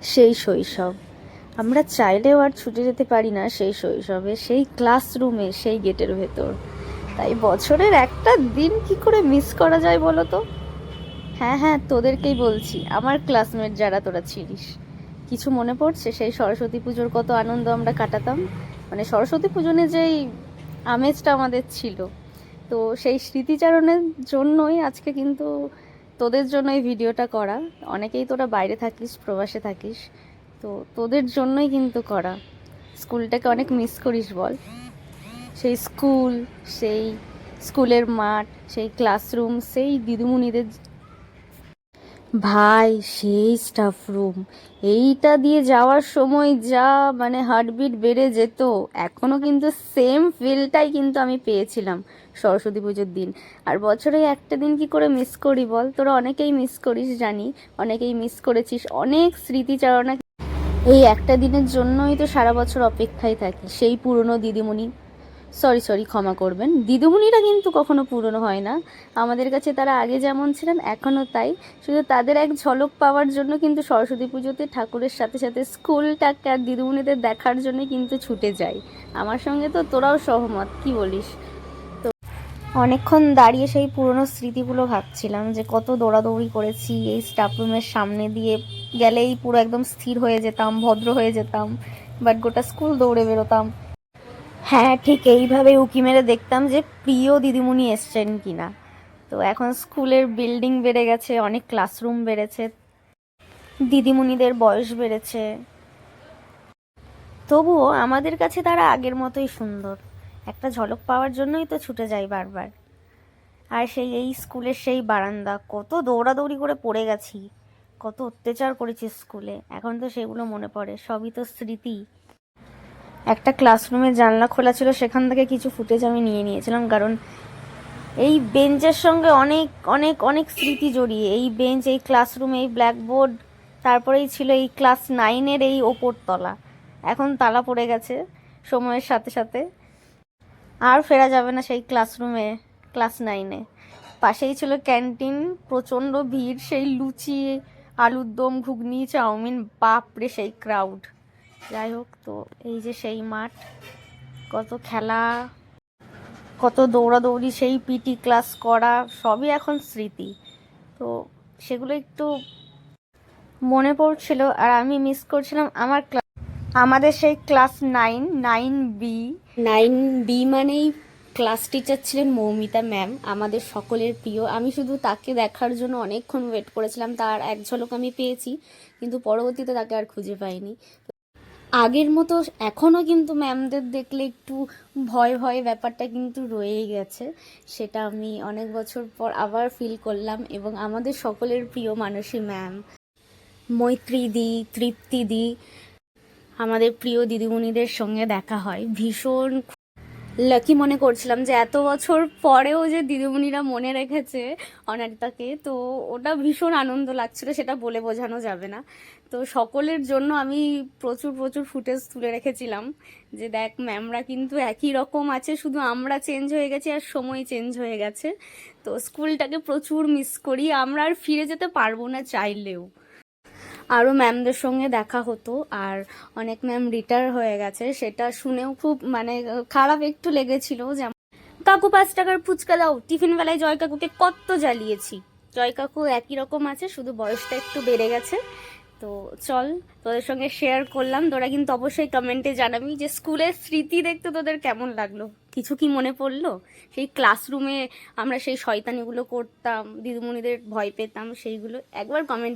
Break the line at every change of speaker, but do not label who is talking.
সেই শৈশব আমরা চাইলেও আর ছুটে যেতে পারি না সেই শৈশবে, সেই ক্লাসরুমে, সেই গেটের ভেতর। তাই বছরের একটা দিন কি করে মিস করা যায় বলো তো? হ্যাঁ হ্যাঁ, তোদেরকেই বলছি, আমার ক্লাসমেট যারা তোরা ছিলিস। কিছু মনে পড়ছে সেই সরস্বতী পুজোর কত আনন্দ আমরা কাটাতাম? মানে সরস্বতী পুজোনে যেই আমেজটা আমাদের ছিল, তো সেই স্মৃতিচারণের জন্যই আজকে কিন্তু তোদের জন্য এই ভিডিওটা করা। অনেকেই তোরা বাইরে থাকিস, প্রবাসে থাকিস, তো তোদের জন্যই কিন্তু করা। স্কুলটাকে অনেক মিস করিস বল? সেই স্কুল, সেই স্কুলের মাঠ, সেই ক্লাসরুম, সেই দিদিমণিদের, ভাই সেই স্টাফ রুম, এইটা দিয়ে যাওয়ার সময় যা মানে হার্টবিট বেড়ে যেত, এখনও কিন্তু সেম ফিলটাই কিন্তু আমি পেয়েছিলাম সরস্বতী পুজোর দিন। আর বছরে একটা দিন কি করে মিস করি বল? তোরা অনেকেই মিস করিস জানি, অনেকেই মিস করেছিস, অনেক স্মৃতিচারণা এই একটা দিনের জন্যই তো সারা বছর অপেক্ষায় থাকি। সেই পুরনো দিদিমণি, সরি সরি ক্ষমা করবেন, দিদিমণিরা কিন্তু কখনো পুরনো হয় না। আমাদের কাছে তারা আগে যেমন ছিলেন এখনও তাই। শুধু তাদের এক ঝলক পাওয়ার জন্য কিন্তু সরস্বতী পুজোতে ঠাকুরের সাথে সাথে স্কুলটাকে আর দিদিমণিদের দেখার জন্য কিন্তু ছুটে যাই। আমার সঙ্গে তো তোরাও সহমত, কি বলিস? অনেকক্ষণ দাঁড়িয়ে সেই পুরনো স্মৃতিগুলো ভাবছিলাম যে কত দৌড়াদৌড়ি করেছি এই স্টাফ রুমের সামনে দিয়ে। গেলেই পুরো একদম স্থির হয়ে যেতাম, ভদ্র হয়ে যেতাম, বাট গোটা স্কুল দৌড়ে বেরোতাম। হ্যাঁ, ঠিক এইভাবে উঁকি মেরে দেখতাম যে প্রিয় দিদিমণি এসছেন কিনা। তো এখন স্কুলের বিল্ডিং বেড়ে গেছে, অনেক ক্লাসরুম বেড়েছে, দিদিমণিদের বয়স বেড়েছে, তবুও আমাদের কাছে তারা আগের মতোই সুন্দর। একটা ঝলক পাওয়ার জন্যই তো ছুটে যাই বারবার। আর সেই এই স্কুলের সেই বারান্দা, কত দৌড়াদৌড়ি করে পড়ে গেছি, কত অত্যাচার করেছি স্কুলে, এখন তো সেগুলো মনে পড়ে, সবই তো স্মৃতি। একটা ক্লাসরুমের জানলা খোলা ছিল, সেখান থেকে কিছু ফুটেজ আমি নিয়ে নিয়েছিলাম, কারণ এই বেঞ্চের সঙ্গে অনেক অনেক অনেক স্মৃতি জড়িয়ে। এই বেঞ্চ, এই ক্লাসরুম, এই ব্ল্যাকবোর্ড, তারপরেই ছিল এই ক্লাস 9-এর এই ওপর তলা, এখন তালা পড়ে গেছে সময়ের সাথে সাথে। আর ফেরা যাবে না সেই ক্লাসরুমে, ক্লাস 9-এ। পাশেই ছিল ক্যান্টিন, প্রচণ্ড ভিড়, সেই লুচি, আলুর দম, ঘুগনি, চাউমিন, বাপরে সেই ক্রাউড। যাই হোক, তো এই যে সেই মাঠ, কত খেলা, কত দৌড়াদৌড়ি, সেই পিটি ক্লাস করা, সবই এখন স্মৃতি। তো সেগুলো একটু মনে পড়ছিল। আর আমি মিস করছিলাম আমার ক্লাস, আমাদের সেই ক্লাস 9, 9B। 9B মানেই ক্লাস টিচার ছিলেন মৌমিতা ম্যাম, আমাদের সকলের প্রিয়। আমি শুধু তাকে দেখার জন্য অনেকক্ষণ ওয়েট করেছিলাম, তার এক ঝলক আমি পেয়েছি, কিন্তু পরবর্তীতে তাকে আর খুঁজে পাইনি। আগের মতো এখনও কিন্তু ম্যামদের দেখলে একটু ভয় ভয় ব্যাপারটা কিন্তু রয়েই গেছে, সেটা আমি অনেক বছর পর আবার ফিল করলাম। এবং আমাদের সকলের প্রিয় মানসী ম্যাম, মৈত্রী দি, তৃপ্তি দি, আমাদের প্রিয় দিদিমণিদের সঙ্গে দেখা হয়, ভীষণ লাকি মনে করছিলাম যে এত বছর পরেও যে দিদিমণিরা মনে রেখেছে অনারিতাকে, তো ওটা ভীষণ আনন্দ লাগছিল, সেটা বলে বোঝানো যাবে না। তো সকলের জন্য আমি প্রচুর প্রচুর ফুটেজ তুলে রেখেছিলাম যে দেখ, ম্যামরা কিন্তু একই রকম আছে, শুধু আমরা চেঞ্জ হয়ে গেছি আর সময় চেঞ্জ হয়ে গেছে। তো স্কুলটাকে প্রচুর মিস করি, আমরা আর ফিরে যেতে পারবো না চাইলেও। আরও ম্যামদের সঙ্গে দেখা হতো, আর অনেক ম্যাম রিটায়ার হয়ে গেছে, সেটা শুনেও খুব মানে খারাপ একটু লেগেছিল। যেমন কাকু 5 টাকার ফুচকা দাও, টিফিন বেলায় জয় কাকুকে কত জ্বালিয়েছি। জয় কাকু একই রকম আছে, শুধু বয়সটা একটু বেড়ে গেছে। তো চল, তোদের সঙ্গে শেয়ার করলাম, তোরা কিন্তু অবশ্যই কমেন্টে জানাবি যে স্কুলের স্মৃতি দেখতে তোদের কেমন লাগলো, কিছু কি মনে পড়লো? সেই ক্লাসরুমে আমরা সেই শয়তানিগুলো করতাম, দিদিমণিদের ভয় পেতাম, সেইগুলো একবার কমেন্ট